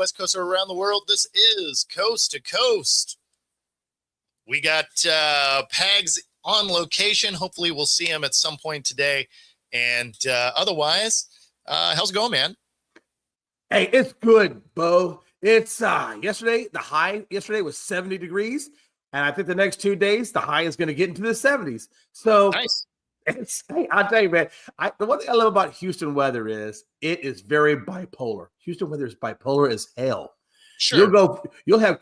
West Coast, or around the world, this is Coast to Coast. We got Pags on location. Hopefully we'll see him at some point today. And otherwise, how's it going, man? Hey, it's good, Bo. It's yesterday, the high yesterday was 70 degrees. And I think the next 2 days, the high is going to get into the 70s. So nice. Hey, I'll tell you, man, the one thing I love about Houston weather is it is very bipolar. Houston weather is bipolar as hell. Sure. You'll have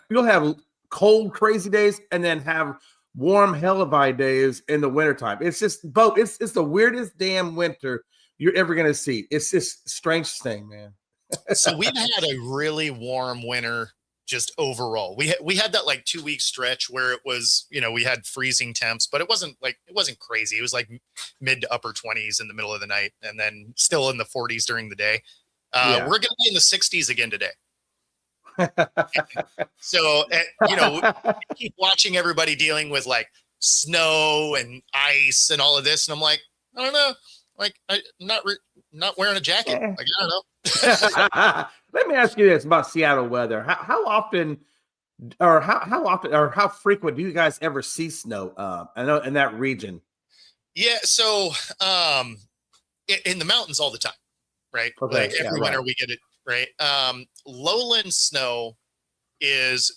cold, crazy days and then have warm, hellified days in the wintertime. It's just both. It's the weirdest damn winter you're ever going to see. It's just strange thing, man. So we've had a really warm winter just overall. We had that like 2 week stretch where it was, we had freezing temps, but it wasn't crazy. It was like mid to upper 20s in the middle of the night and then still in the 40s during the day. We're going to be in the 60s again today. So, keep watching everybody dealing with like snow and ice and all of this. And I'm like, I don't know. Like, I'm not wearing a jacket. Like, I don't know. Let me ask you this about Seattle weather. How often or how frequent do you guys ever see snow? I know in that region. Yeah. So, in the mountains all the time, right? Okay, like every winter we get it, right? Lowland snow is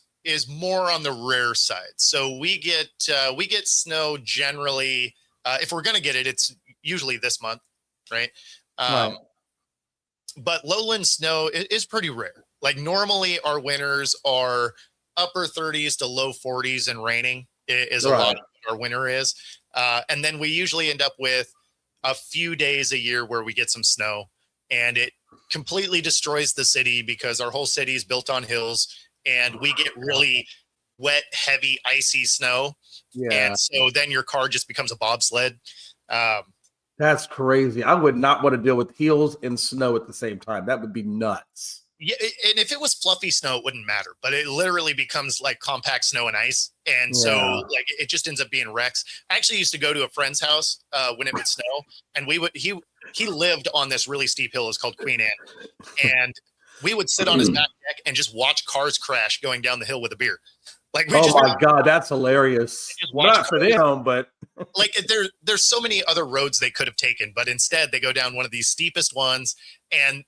more on the rare side. So we get snow generally, if we're going to get it, it's usually this month, right? Right. But lowland snow is pretty rare. Like normally our winters are upper 30s to low 40s and raining is a lot of what our winter is. And then we usually end up with a few days a year where we get some snow and it completely destroys the city because our whole city is built on hills and we get really wet, heavy, icy snow. Yeah. And so then your car just becomes a bobsled. That's crazy. I would not want to deal with heels and snow at the same time. That would be nuts. Yeah, and if it was fluffy snow, it wouldn't matter. But it literally becomes like compact snow and ice, and so like it just ends up being wrecks. I actually used to go to a friend's house when it would snow, and he lived on this really steep hill. It's called Queen Anne, and we would sit on his back deck and just watch cars crash going down the hill with a beer. Like, God, that's hilarious. Not for them, but like there's so many other roads they could have taken, but instead they go down one of these steepest ones. And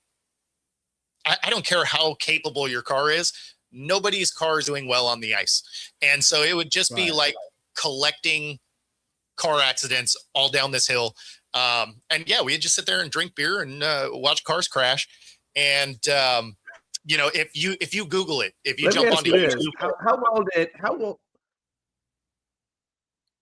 I don't care how capable your car is, nobody's car is doing well on the ice. And so it would just be like collecting car accidents all down this hill. And yeah, we'd just sit there and drink beer and watch cars crash. And if you Google it, if you jump onto YouTube,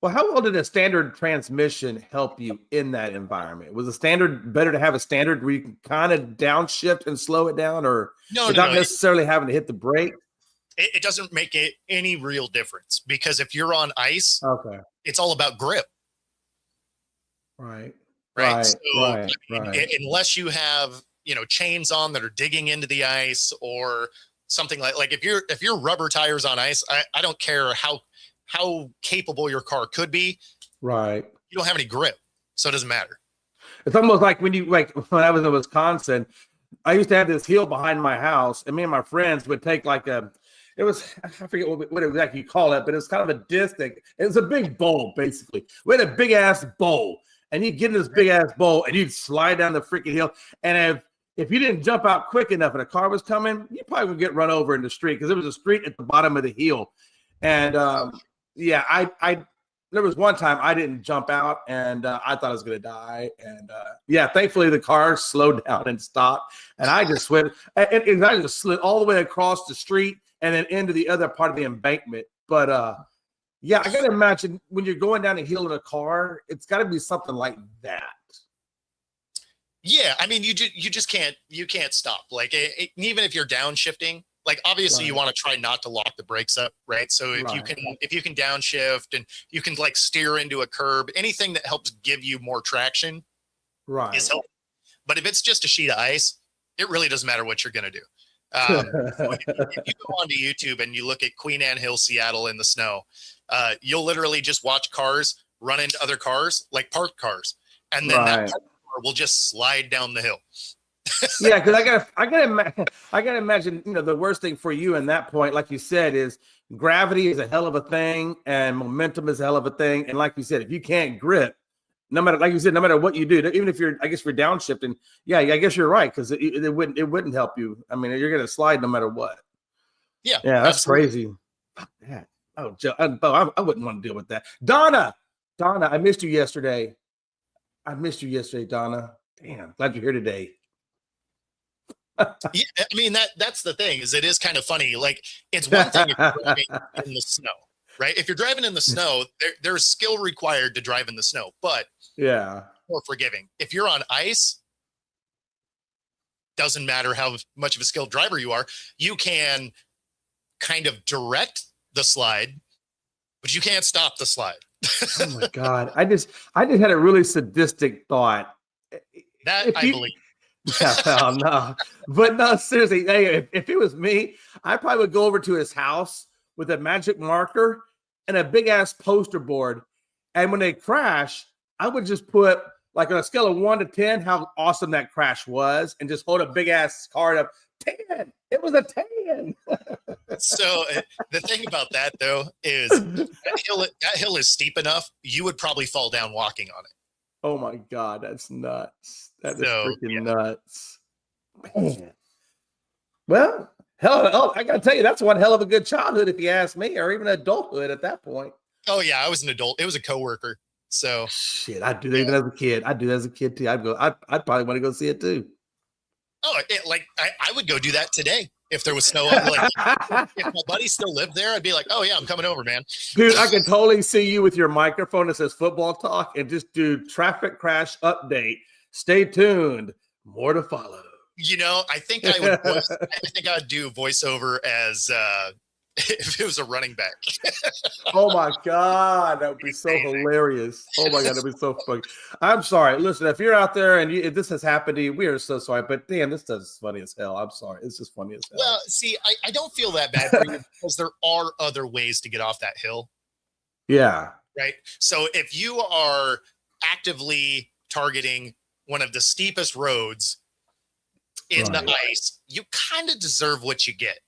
how well did a standard transmission help you in that environment? Was the standard better to have a standard where you can kind of downshift and slow it down, or without necessarily having to hit the brake? It doesn't make any real difference because if you're on ice, it's all about grip. Right. Unless you have chains on that are digging into the ice or something like if you're rubber tires on ice, I don't care how capable your car could be. Right. You don't have any grip, so it doesn't matter. It's almost like when I was in Wisconsin, I used to have this hill behind my house, and me and my friends would take I forget what exactly you call it, but it's kind of a disc. It was a big bowl, basically. We had a big ass bowl, and you'd get in this big ass bowl, and you'd slide down the freaking hill. And if you didn't jump out quick enough and a car was coming, you probably would get run over in the street because there was a street at the bottom of the hill. And there was one time I didn't jump out and I thought I was going to die. And thankfully the car slowed down and stopped. And I just went and I just slid all the way across the street and then into the other part of the embankment. But I got to imagine when you're going down a hill in a car, it's got to be something like that. Yeah, I mean, you just can't stop. Like even if you're downshifting, like obviously you want to try not to lock the brakes up, right? So if you can downshift and you can like steer into a curb, anything that helps give you more traction, is helpful. But if it's just a sheet of ice, it really doesn't matter what you're gonna do. If you go onto YouTube and you look at Queen Anne Hill, Seattle in the snow, you'll literally just watch cars run into other cars, like parked cars, and then that parked car will just slide down the hill. Yeah, because I gotta imagine, the worst thing for you in that point, like you said, is gravity is a hell of a thing, and momentum is a hell of a thing. And like you said, if you can't grip, no matter, like you said, no matter what you do, even if you're, I guess, you're downshifting, yeah, I guess you're right, because it wouldn't help you. I mean, you're gonna slide no matter what. Yeah, Yeah, that's absolutely. crazy. Fuck that. Oh, I wouldn't want to deal with that. Donna, I missed you yesterday. Donna. Damn, glad you're here today. Yeah, I mean that's the thing, is it is kind of funny. Like, it's one thing if you're driving in the snow, right? If you're driving in the snow, there's skill required to drive in the snow, but Yeah. more forgiving. If you're on ice, doesn't matter how much of a skilled driver you are, you can kind of direct the slide, but you can't stop the slide. Oh my God. I just had a really sadistic thought. That If I you, believe. hell no. But no, seriously, hey, if it was me, I probably would go over to his house with a magic marker and a big ass poster board. And when they crash, I would just put, like, on a scale of 1 to 10, how awesome that crash was, and just hold a big ass card up. 10. It was a 10. So the thing about that, though, is that hill is steep enough, you would probably fall down walking on it. Oh my God, that's nuts. That is So, freaking yeah. nuts. Man. Well, hell, I gotta tell you, that's one hell of a good childhood, if you ask me, or even adulthood at that point. Oh yeah, I was an adult. It was a coworker. So Shit, I'd do that even as a kid. I'd do that as a kid too. I'd probably want to go see it too. I would go do that today if there was snow. Like, if my buddy still lived there, I'd be like, oh yeah, I'm coming over, man. Dude, I can totally see you with your microphone that says football talk and just do traffic crash update. Stay tuned. More to follow. I think I'd do voiceover as if it was a running back. Oh my God, that would be so hilarious. Oh my God, that'd be so funny. I'm sorry. Listen, if you're out there and if this has happened to you, we are so sorry. But damn, this stuff is funny as hell. I'm sorry. It's just funny as hell. Well, see, I don't feel that bad for you because there are other ways to get off that hill. Yeah. Right. So if you are actively targeting one of the steepest roads in the ice, you kind of deserve what you get.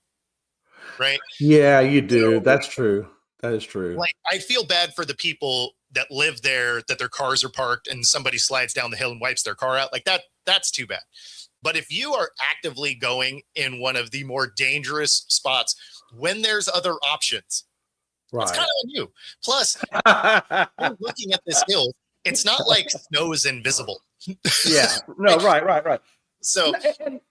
Right. Yeah, you do. So, that's true. That is true. Like, I feel bad for the people that live there, that their cars are parked and somebody slides down the hill and wipes their car out. Like that's too bad. But if you are actively going in one of the more dangerous spots when there's other options, it's kind of on you. Plus, you're looking at this hill. It's not like snow is invisible. Yeah. No, right. So,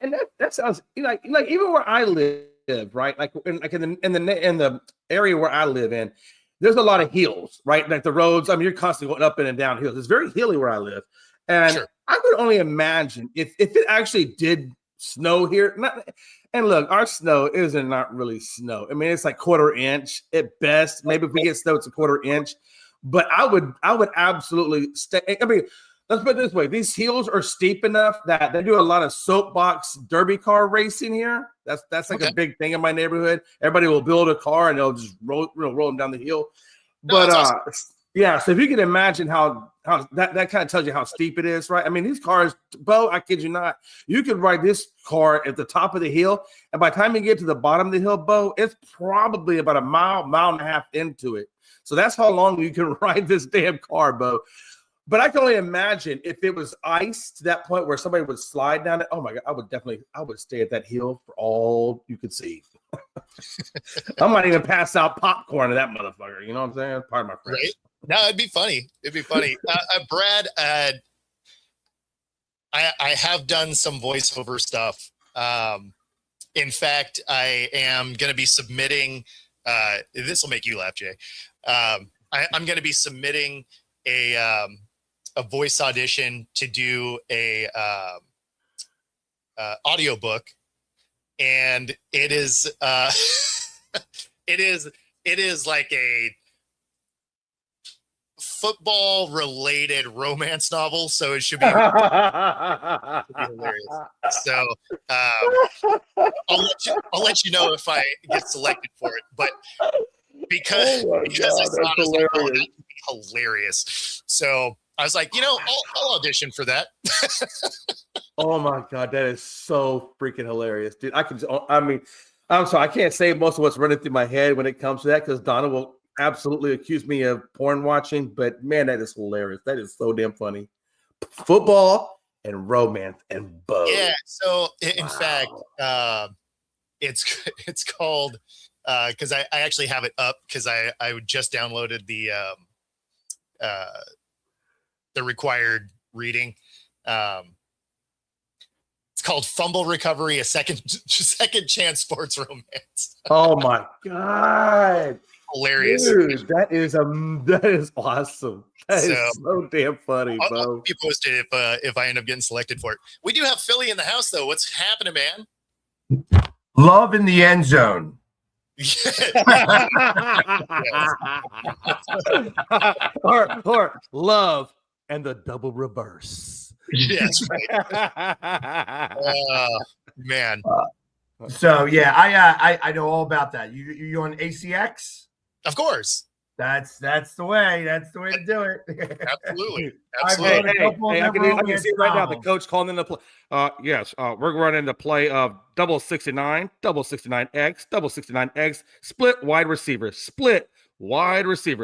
and that sounds like even where I live, right? Like in the area where I live in, there's a lot of hills, right? Like the roads. I mean, you're constantly going up and down hills. It's very hilly where I live, and sure. I could only imagine if it actually did snow here. And look, our snow isn't not really snow. I mean, it's like 1/4 inch at best. Maybe if we get snow, it's a 1/4 inch. But I would absolutely stay. I mean, let's put it this way: these hills are steep enough that they do a lot of soapbox derby car racing here. That's like a big thing in my neighborhood. Everybody will build a car and they'll just roll them down the hill. But awesome. Yeah, so if you can imagine how that kind of tells you how steep it is, right? I mean, these cars, Bo, I kid you not, you could ride this car at the top of the hill, and by the time you get to the bottom of the hill, Bo, it's probably about a mile and a half into it. So that's how long you can ride this damn car, Bo. But I can only imagine if it was ice to that point where somebody would slide down it. Oh my God, I would stay at that hill for all you could see. I might even pass out popcorn to that motherfucker. You know what I'm saying? That's part of my friends. Right? No, it'd be funny. Brad, I have done some voiceover stuff. In fact, I am going to be submitting. This will make you laugh, Jay. I'm going to be submitting a voice audition to do a audiobook, and it is it is like a football related romance novel, so it should be, hilarious. So I'll let you know if I get selected for it, but because I saw it, that would be hilarious. So I was like, I'll audition for that. Oh my god, that is so freaking hilarious, dude. I mean, I'm sorry, I can't say most of what's running through my head when it comes to that because Donna will absolutely accuse me of porn watching. But man, that is hilarious. That is so damn funny. Football and romance and both. Yeah. So in fact, it's called because I actually have it up because I just downloaded the required reading. It's called Fumble Recovery, a second chance sports romance. Oh my god. Hilarious. Dude, that is awesome. That is so damn funny, I'll bro. keep you posted if I end up getting selected for it. We do have Philly in the house though. What's happening, man? Love in the end zone. or love and the double reverse. Yes, right. Man. So yeah, I know all about that. You on ACX? Of course. That's the way. That's the way to do it. Absolutely. Hey, I can see right now the coach calling in the play. Yes, we're running the play of double 69, double 69X, double 69X, split wide receiver.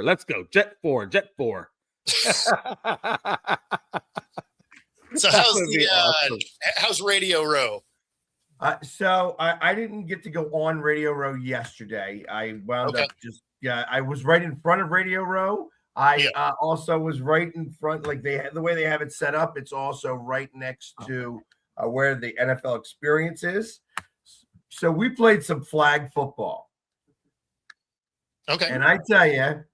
Let's go. Jet 4. So how's Radio Row? So I didn't get to go on Radio Row yesterday. I wound up I was right in front of Radio Row. I also was right in front, like the way they have it set up. It's also right next to where the NFL Experience is. So we played some flag football. Okay. And I tell you,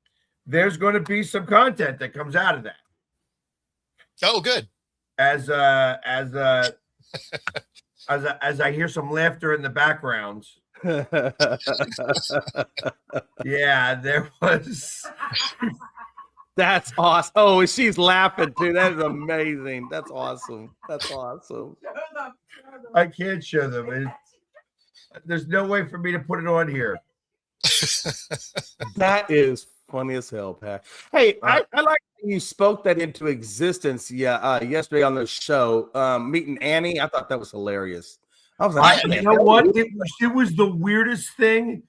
there's going to be some content that comes out of that. Oh, good. As I hear some laughter in the background. Yeah, there was. That's awesome. Oh, she's laughing too. That is amazing. That's awesome. I can't show them. There's no way for me to put it on here. That is funny as hell, Pat. Hey, I like you spoke that into existence. Yesterday on the show, meeting Annie. I thought that was hilarious. I was like, you know what? It was the weirdest thing.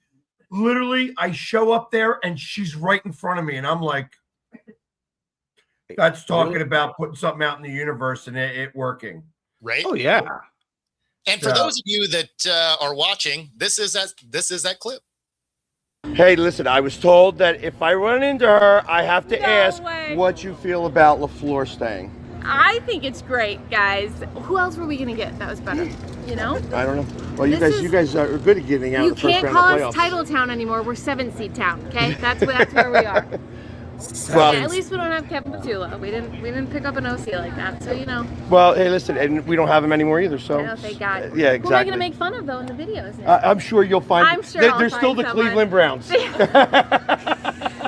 Literally, I show up there and she's right in front of me, and I'm like, that's talking about putting something out in the universe and it working. Right? Oh yeah. And for those of you that are watching, this is that clip. Hey, listen, I was told that if I run into her, I have to ask what you feel about LaFleur staying. I think it's great, guys. Who else were we gonna get that was better? You know? I don't know. Well, you guys are good at getting out You of the first can't round call of playoffs. us title town anymore. We're 7th seed town. Okay, that's where we are. Well, Yeah, at least we don't have Kevin Petula. We didn't pick up an OC like that, so you know. Well, hey, listen, and we don't have him anymore either. So I know, thank God. yeah, exactly. Who am I gonna make fun of though in the videos? Now? I'm sure you'll find. I'm sure I'll they're find still the someone. Cleveland Browns.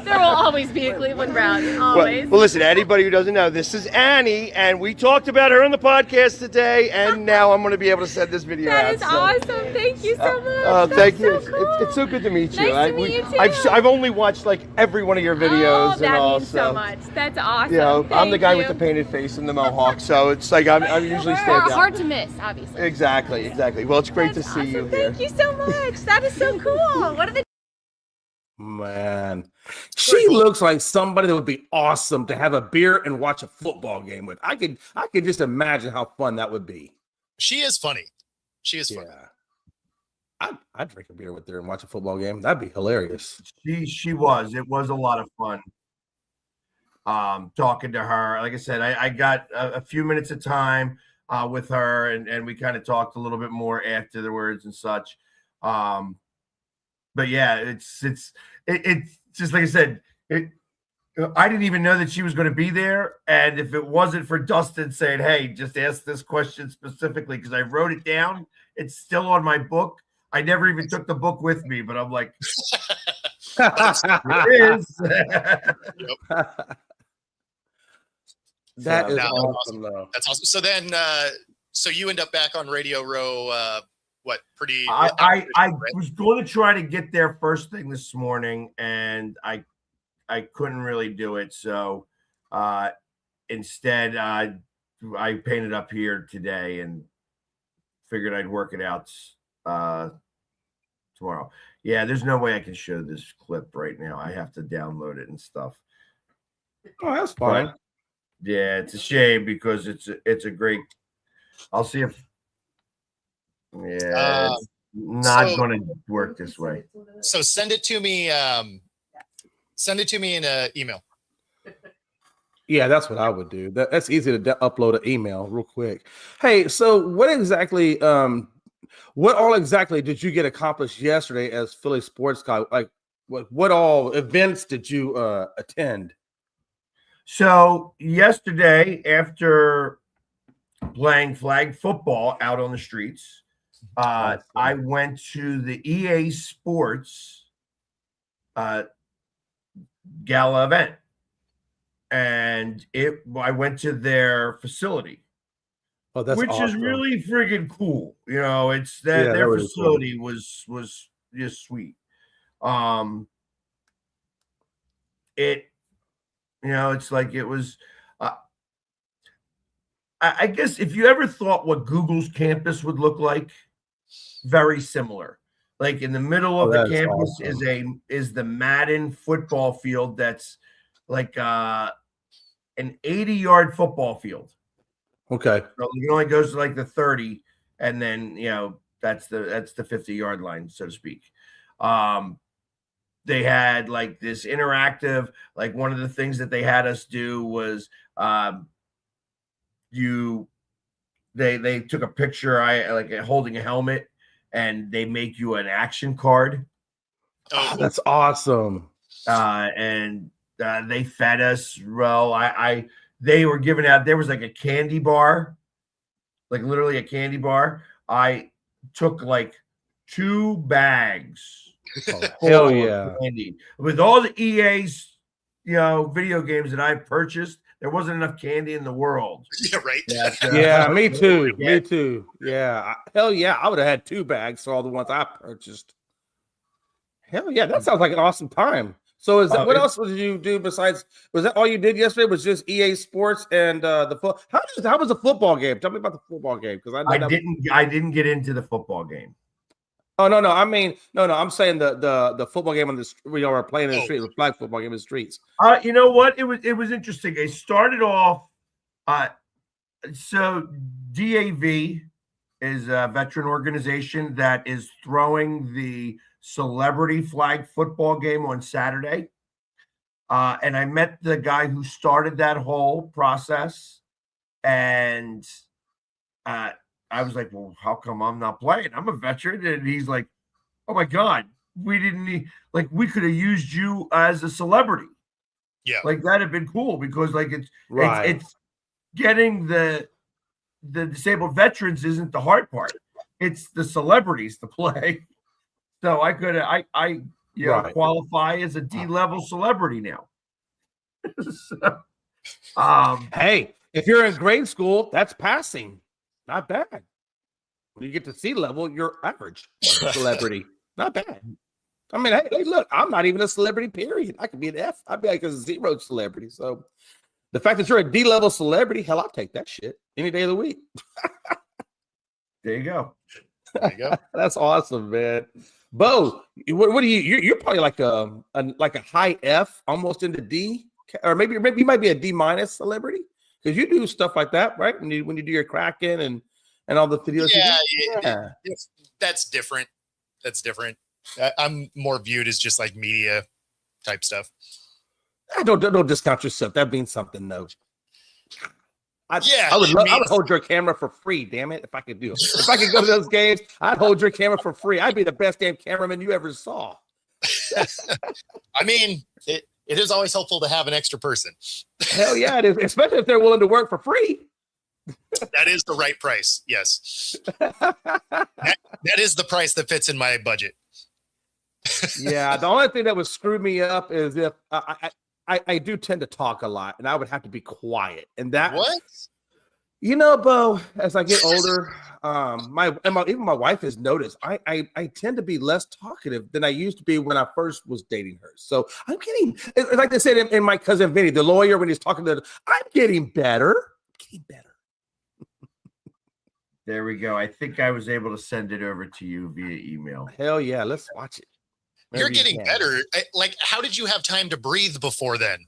There will always be a Cleveland Brown. Always. Well, listen, anybody who doesn't know, this is Annie, and we talked about her on the podcast today, and now I'm going to be able to send this video out. That is awesome. Thank you so much. Thank you. So cool. It's so good to meet you. Nice to meet you too. I've only watched like every one of your videos. Oh, that and all, means so much. That's awesome. You know, I'm the Thank guy you. with the painted face and the mohawk, so it's like I'm usually stand out. Hard to miss, obviously. Exactly. Well, it's great That's to see awesome. you here. Thank you so much. That is so cool. What are the Man, she looks like somebody that would be awesome to have a beer and watch a football game with. I could just imagine how fun that would be. She is funny. She is funny. I'd drink a beer with her and watch a football game. That'd be hilarious. She was. It was a lot of fun. Talking to her. Like I said, I got a few minutes of time with her, and we kind of talked a little bit more afterwards and such. But yeah, it's just like I said. I didn't even know that she was going to be there, and if it wasn't for Dustin saying, "Hey, just ask this question specifically," because I wrote it down, it's still on my book. I never even took the book with me, but I'm like, it is. That is awesome. Though. That's awesome. So then, so you end up back on Radio Row. What? Pretty. I was going to try to get there first thing this morning, and I couldn't really do it. So instead, I painted up here today and figured I'd work it out tomorrow. Yeah, there's no way I can show this clip right now. I have to download it and stuff. Oh, that's fine. But, yeah, it's a shame because it's a great. I'll see if. Yeah, it's not going to work this way. So send it to me. Send it to me in an email. Yeah, that's what I would do. That's easy to upload an email real quick. Hey, so what all exactly did you get accomplished yesterday as Philly sports guy? Like, what all events did you attend? So yesterday, after playing flag football out on the streets, I went to the EA Sports gala event, and I went to their facility, which is really friggin' cool. You know, it's that their facility was just sweet. It's like it was. I guess if you ever thought what Google's campus would look like, very similar. Like in the middle of the campus is the Madden football field that's like an 80-yard football field. Okay. So it only goes to like the 30, and then that's the 50-yard line, so to speak. They had like this interactive, like one of the things that they had us do was they took a picture, like holding a helmet, and they make you an action card. Oh, that's awesome. And they fed us. Well, they were giving out, there was like a candy bar, like literally a candy bar. I took like 2 bags. Hell yeah. Candy. With all the EA's, video games that I purchased, there wasn't enough candy in the world. Yeah, right. Yeah, me too. Me too. Yeah. Hell yeah. I would have had 2 bags for all the ones I purchased. Hell yeah. That sounds like an awesome time. So what else did you do besides, was that all you did yesterday was just EA Sports and the football? How was the football game? Tell me about the football game. Because I didn't get into the football game. Oh no! I mean, no. I'm saying the football game on the we are playing in the street, the flag football game in the streets. You know what? It was interesting. It started off. So DAV is a veteran organization that is throwing the celebrity flag football game on Saturday, and I met the guy who started that whole process, and I was like, well, how come I'm not playing? I'm a veteran. And he's like, oh my God, we didn't need, like, we could have used you as a celebrity. Yeah. Like that'd have been cool because like it's getting the disabled veterans isn't the hard part. It's the celebrities to play. So I could qualify as a D-level celebrity now. Hey, if you're in grade school, that's passing. Not bad. When you get to C level, you're average celebrity. Not bad. I mean, hey, look, I'm not even a celebrity, period. I could be an F. I'd be like a 0 celebrity. So the fact that you're a D-level celebrity, hell, I'll take that shit any day of the week. There you go. There you go. That's awesome, man. Bo, what do you're probably like a high F, almost into D, or maybe you might be a D- celebrity. Because you do stuff like that, right? When you do your Kraken and all the videos. Yeah. That's different. That's different. I'm more viewed as just like media type stuff. Don't discount yourself. That means something, though. I would hold your camera for free. Damn it, if I could do it. If I could go to those games, I'd hold your camera for free. I'd be the best damn cameraman you ever saw. I mean, it is always helpful to have an extra person. Hell yeah, it is, especially if they're willing to work for free. That is the right price. Yes. that is the price that fits in my budget. Yeah, the only thing that would screw me up is if I do tend to talk a lot, and I would have to be quiet. And that what? Bo, as I get older, even my wife has noticed I tend to be less talkative than I used to be when I first was dating her. So I'm getting, like they said in my cousin Vinny, the lawyer, when he's talking to, I'm getting better. There we go. I think I was able to send it over to you via email. Hell yeah, let's watch it. You're Maybe you getting can. better. Like, how did you have time to breathe before then?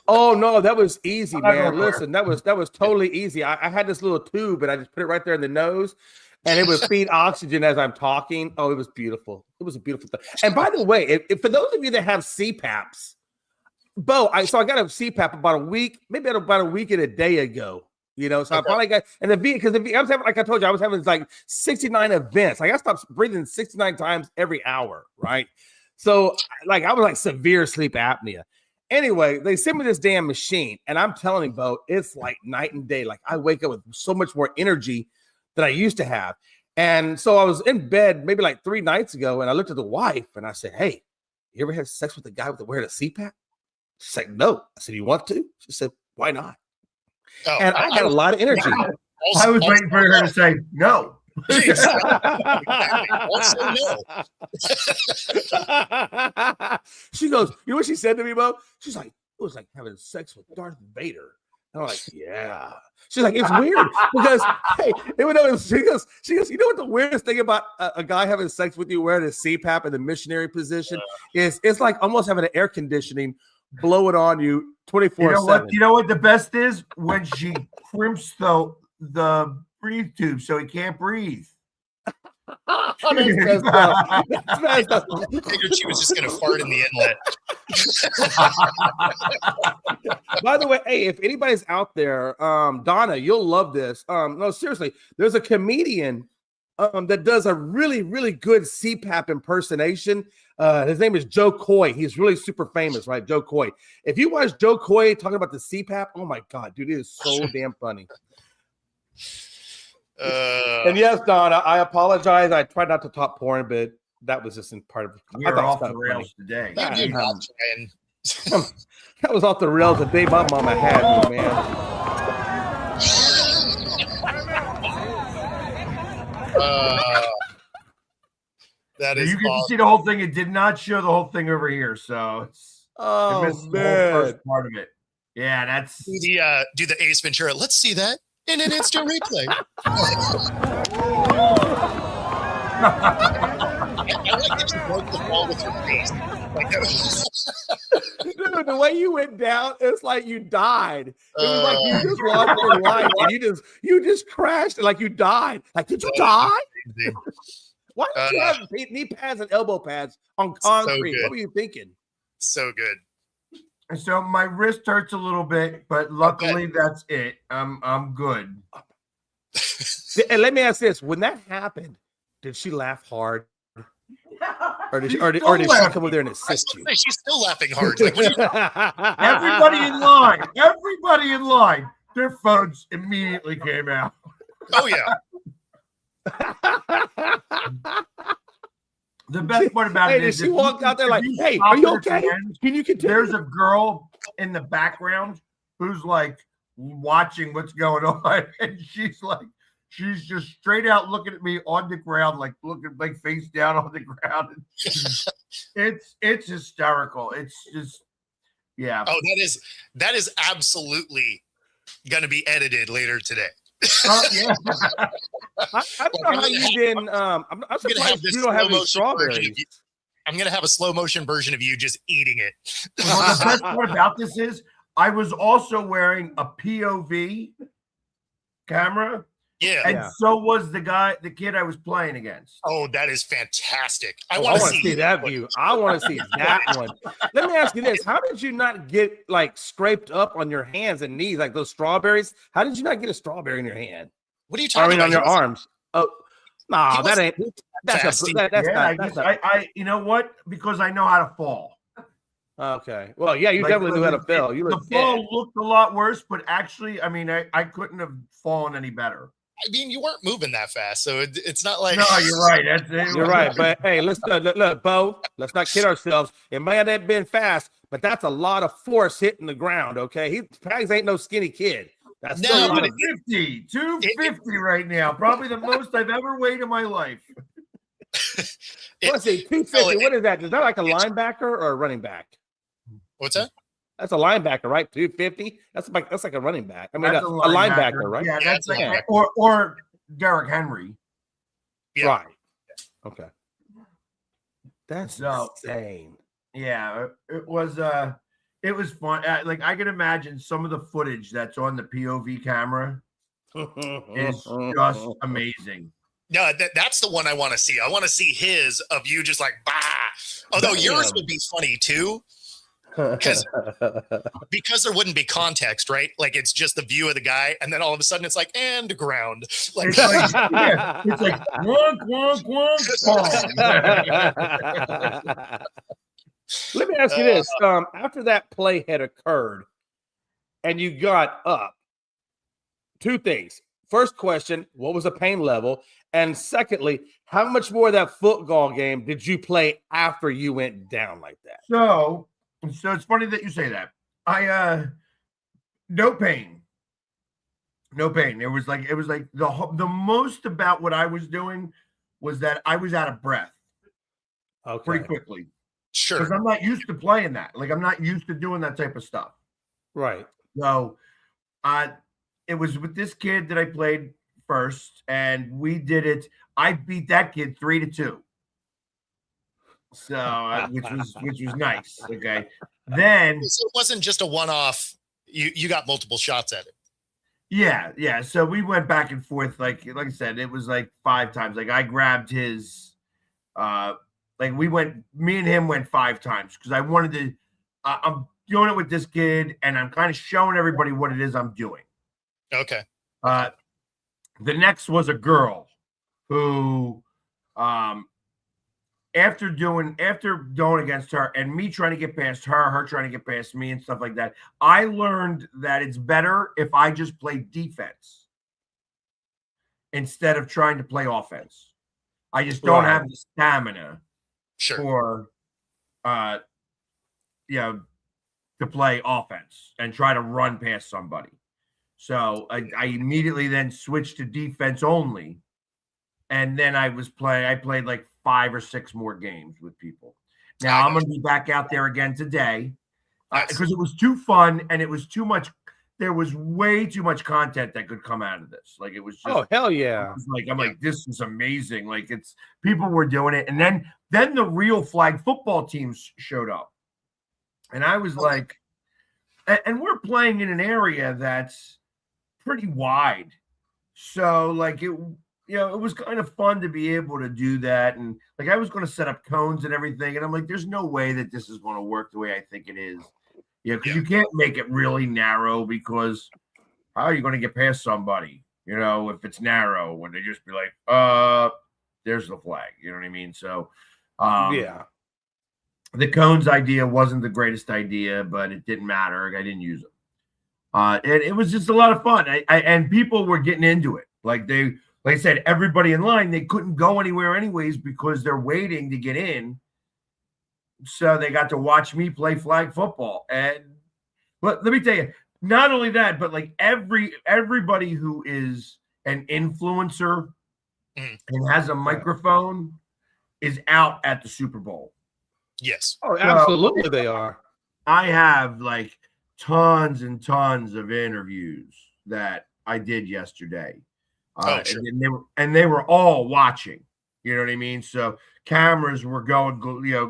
Oh no, that was easy, I'm not man. going there. Listen, that was totally easy. I had this little tube and I just put it right there in the nose, and it would feed oxygen as I'm talking. Oh, it was beautiful. It was a beautiful thing. And by the way, if for those of you that have CPAPs, Bo, I got a CPAP about a week, maybe about a week and a day ago. You know, so Okay. I finally got, and because I was having, like I told you, I was having like 69 events. Like I stopped breathing 69 times every hour, right? So like I was like severe sleep apnea. Anyway, they sent me this damn machine, and I'm telling you, Bo, it's like night and day. Like I wake up with so much more energy than I used to have. And so I was in bed maybe like 3 nights ago, and I looked at the wife and I said, "Hey, you ever had sex with the guy with wearing a CPAP?" She's like, "No." I said, "You want to?" She said, "Why not?" Oh, And I had a lot of energy. I was waiting for her to say no. Also, no. She goes, you know what she said to me, Bo? She's like, it was like having sex with Darth Vader. And I'm like, yeah. She's like, it's weird because, hey, even though she goes, you know what the weirdest thing about a guy having sex with you wearing a CPAP in the missionary position is? It's like almost having an air conditioning blow it on you 24/7. You know what? You know what the best is when she crimps the breathe tube so he can't breathe. That's messed up. That's messed up. I figured she was just going to fart in the inlet. By the way, hey, if anybody's out there, Donna, you'll love this. No, seriously, there's a comedian that does a really, really good CPAP impersonation. His name is Joe Coy. He's really super famous, right? Joe Coy. If you watch Joe Coy talking about the CPAP, oh my God, dude, it is so damn funny. And yes, Donna, I apologize. I tried not to talk porn, but that was just in part of. We're off the rails today. You did not try and- That was off the rails the day my mama had me, man. That is You can awesome. see the whole thing. It did not show the whole thing over here, so it's Oh it missed the whole man. first part of it. Yeah, that's Do the Ace Ventura. Let's see that in an instant replay. I like that you broke the ball with your face. Like that was, Dude, the way you went down, it's like you died. It was like you just lost your life and you just crashed like you died. Like, did you die? Why did you have knee pads and elbow pads on concrete? good. What were you thinking? so good. so my wrist hurts a little bit, but luckily that's it. I'm good. And let me ask this: when that happened, did she laugh hard, or did she come over there and I assist still you? say she's still laughing hard. Like, what are you, Everybody in line, their phones immediately came out. oh yeah. The best part about Hey, it did is she if walk you- out there if like, you "Hey, stop are you it at the okay? end, Can you continue?" There's a girl in the background who's like watching what's going on, and she's just straight out looking at me on the ground, like looking like face down on the ground. It's hysterical. It's just yeah. Oh, that is absolutely going to be edited later today. Yeah. I don't know how you didn't. I'm I'm gonna have surprised this you don't have any slow motion version strawberries. of you. I'm going to have a slow motion version of you just eating it. Well, the best part about this is I was also wearing a POV camera, Yeah. and Yeah. so was the kid I was playing against. Oh, that is fantastic. I I want to want to see that view. I want to see that one. Let me ask you this: how did you not get like scraped up on your hands and knees like those strawberries? How did you not get a strawberry in your hand? What are you I talking mean, about? on your He wasn't- arms. Oh, no, he that wasn't ain't. That's fast. that's Yeah, not. That's not. I you know what? Because I know how to fall. Okay. Well, yeah, you Like, definitely knew how to fail. You the look fall dead. looked a lot worse, but actually, I mean, I couldn't have fallen any better. I mean, you weren't moving that fast, so it's not like. No, you're right. That's it. You're right, but hey, let's look, Bo. Let's not kid ourselves. It may not have been fast, but that's a lot of force hitting the ground. Okay, Pags ain't no skinny kid. That's No, still a lot but of- 250 right now. Probably the most I've ever weighed in my life. Let's see, 250. What is that? Is that like a linebacker or a running back? What's that? That's a linebacker, right? 250. That's like a running back. I mean, That's a linebacker, right? Yeah, Yeah, that's it's a like linebacker. or Derrick Henry. Yeah. Right. Okay. That's So- insane. Yeah, it was fun. Like I can imagine some of the footage that's on the POV camera is just amazing. No, that's the one I want to see. I want to see his of you just like, bah. Although yours would be funny too, because there wouldn't be context, right? Like it's just the view of the guy, and then all of a sudden it's like, and ground. Like, It's like, yeah, it's like wonk, wonk, wonk, Let me ask you this. After that play had occurred and you got up, two things. First question, what was the pain level? And secondly, how much more of that football game did you play after you went down like that? So it's funny that you say that. No pain. No pain. It was like the most about what I was doing was that I was out of breath Okay. pretty quickly. sure. Because I'm not used to playing that. Like I'm not used to doing that type of stuff. Right. So it was with this kid that I played first, and we did it. I beat that kid 3-2. So which was nice. Okay. Then So it wasn't just a one-off. You got multiple shots at it. yeah. So we went back and forth, like I said, it was like 5 times. Like I grabbed his like me and him went 5 times because I wanted to I'm doing it with this kid and I'm kind of showing everybody what it is I'm doing. Okay. The next was a girl who after going against her and me trying to get past her trying to get past me and stuff like that, I learned that it's better if I just play defense instead of trying to play offense. I just don't Right. have the stamina Sure. for to play offense and try to run past somebody. So I immediately then switched to defense only. And then I played like 5 or 6 more games with people. Now I'm going to be back out there again today because it was too fun and it was too much. There was way too much content that could come out of this. Like it was just, Oh, hell yeah. I'm like, this is amazing. Like people were doing it. And then the real flag football teams showed up. And I was like, and we're playing in an area that's pretty wide. So like it was kind of fun to be able to do that. And like I was going to set up cones and everything. And I'm like, there's no way that this is going to work the way I think it is. Because you can't make it really narrow because how are you going to get past somebody, if it's narrow when they just be like, there's the flag. You know what I mean? So Yeah. the cones idea wasn't the greatest idea, but it didn't matter. I didn't use them. And it was just a lot of fun. And people were getting into it. Like I said, everybody in line, they couldn't go anywhere anyways because they're waiting to get in. So they got to watch me play flag football. And let me tell you, not only that, but like everybody who is an influencer and has a microphone is out at the Super Bowl. Yes. Oh, absolutely they are. I have like tons and tons of interviews that I did yesterday. Sure. And they were all watching. You know what I mean? So cameras were going,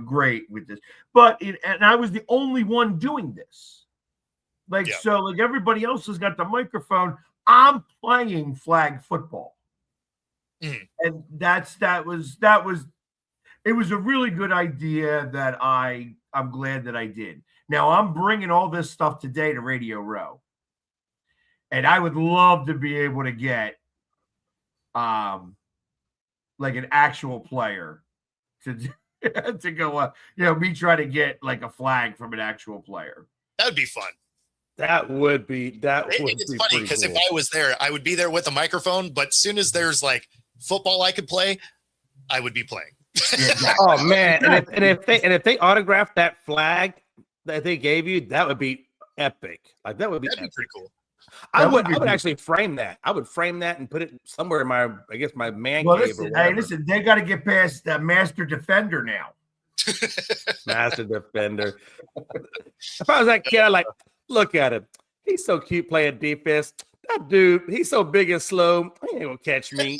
great with this. But and I was the only one doing this. Like so, like everybody else has got the microphone. I'm playing flag football, and that was. It was a really good idea that I'm glad that I did. Now I'm bringing all this stuff today to Radio Row, and I would love to be able to get, like an actual player to go up. Me try to get like a flag from an actual player. That would be fun. That would be It's funny because if I was there, I would be there with a microphone. But as soon as there's like football I could play, I would be playing. Oh man! And if they autographed that flag that they gave you, that would be epic. Like that would be That'd be pretty cool. I would actually frame that. I would frame that and put it somewhere in my man cave. Listen, they got to get past Master Defender now. Master defender. If I was that kid, I'd like, look at him. He's so cute playing defense. That dude, he's so big and slow. He ain't gonna catch me.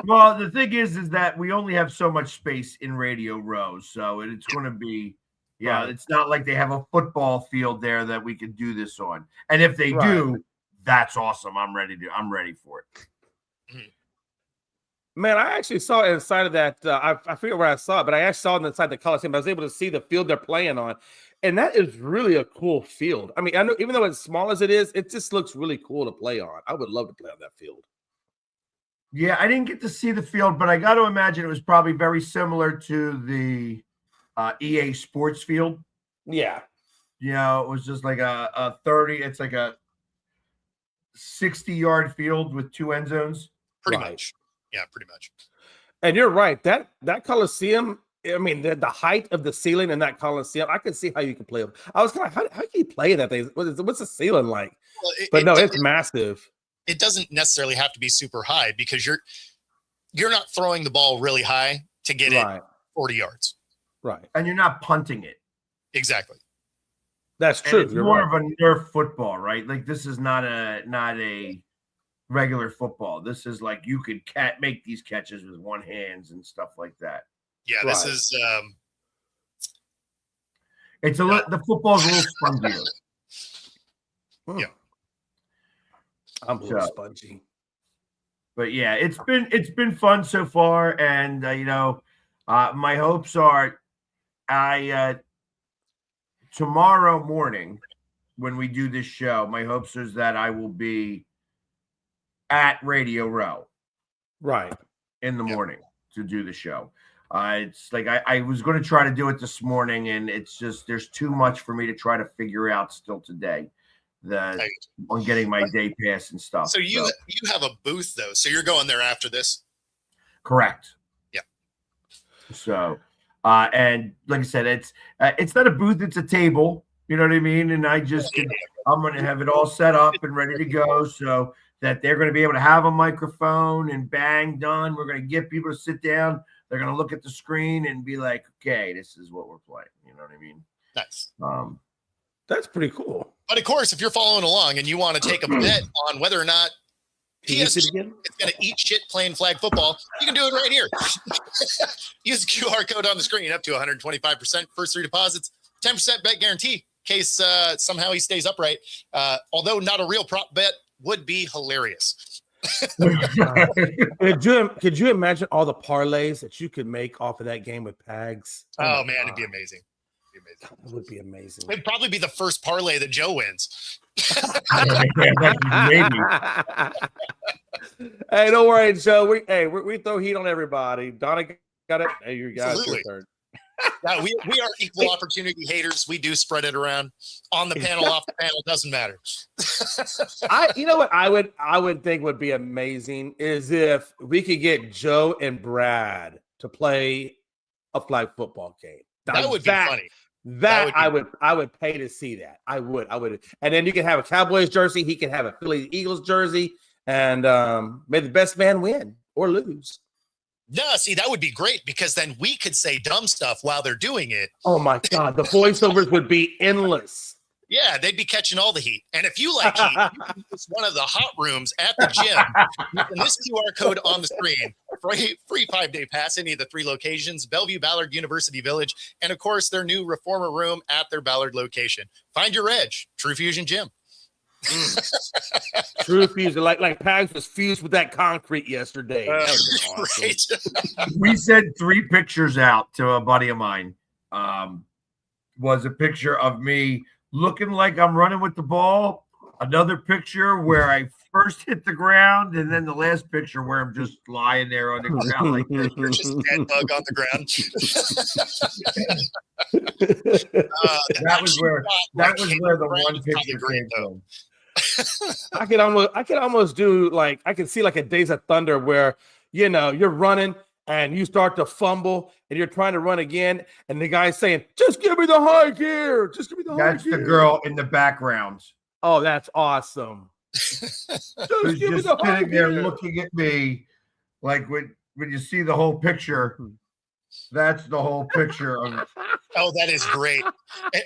Well, the thing is that we only have so much space in Radio Row, so it's going to be, Right. it's not like they have a football field there that we can do this on. And if they Right. do, that's awesome. I'm ready for it. Man, I actually saw inside of that. I forget where I saw it, but I actually saw it inside the Coliseum. I was able to see the field they're playing on, and that is really a cool field. I mean, I know even though it's small as it is, it just looks really cool to play on. I would love to play on that field. Yeah, I didn't get to see the field, but I got to imagine it was probably very similar to the EA Sports field. Yeah. It was just like a 30. It's like a 60-yard field with 2 end zones. Pretty Right. much. Yeah, pretty much. And you're right. That Coliseum, I mean, the height of the ceiling in that Coliseum, I could see how you could play. I was kind of, how can you play that thing? What's the ceiling like? Well, But no, it's massive. it doesn't necessarily have to be super high because you're not throwing the ball really high to get it Right. 40 yards. Right. And you're not punting it. Exactly. That's And true. it's You're more right. of a Nerf football, right? Like this is not a regular football. This is like you could make these catches with one hand and stuff like that. Yeah, this Right. is It's the football's a little spongier. Yeah. I'm a little So- spongy. But yeah, it's been fun so far, and my hopes are, tomorrow morning when we do this show, my hopes is that I will be at Radio Row Right. in the Yep. morning to do the show. It's like I was going to try to do it this morning, and it's just there's too much for me to try to figure out still today. On getting my day pass and stuff. so you have a booth though, so you're going there after this. Correct. Yeah. So, and like I said, it's not a booth; it's a table. You know what I mean? And I'm going to have it all set up and ready to go, so that they're going to be able to have a microphone and bang done. We're going to get people to sit down. They're going to look at the screen and be like, "Okay, this is what we're playing." You know what I mean? Nice. That's pretty cool. But of course, if you're following along and you want to take a bet on whether or not Can you see PSG it again? is going to eat shit playing flag football, you can do it right here. Use the QR code on the screen, up to 125% first 3 deposits, 10% bet guarantee in case somehow he stays upright. Although not a real prop bet, would be hilarious. Could you imagine all the parlays that you could make off of that game with Pags? Oh, my man, it'd God. be amazing. It would be amazing. It'd probably be the first parlay that Joe wins. Maybe. Hey, don't worry, Joe. We throw heat on everybody. Donna got it. Hey, you got your Absolutely. turn. Yeah, we are equal opportunity haters. We do spread it around on the panel, off the panel, doesn't matter. You know what I would think would be amazing is if we could get Joe and Brad to play a flag football game. That would be funny. That That would I would pay to see that. I would. And then you can have a Cowboys jersey. He can have a Philly Eagles jersey, and may the best man win or lose. No, see, that would be great because then we could say dumb stuff while they're doing it. Oh my God, the voiceovers would be endless. Yeah, they'd be catching all the heat. And if you like heat, you can use one of the hot rooms at the gym. Using this QR code on the screen, free 5-day pass, any of the 3 locations, Bellevue, Ballard, University Village, and of course, their new reformer room at their Ballard location. Find your edge, True Fusion Gym. True fusion, like Pags was fused with that concrete yesterday. That would've been awesome. Right. We sent 3 pictures out to a buddy of mine. Was a picture of me looking like I'm running with the ball. Another picture where I first hit the ground, and then the last picture where I'm just lying there on the ground like this. You're just a dead bug on the ground. That was where the one Probably picture great, came though. from. I could almost do like I can see like a Days of Thunder where you're running and you start to fumble and you're trying to run again, and the guy's saying, "Just give me the high gear. Just give me the high That's gear." the girl in the background Oh, that's awesome. who's Just give me just the high sitting there gear. looking at me like when you see the whole picture. That's the whole picture of. Oh, that is great. I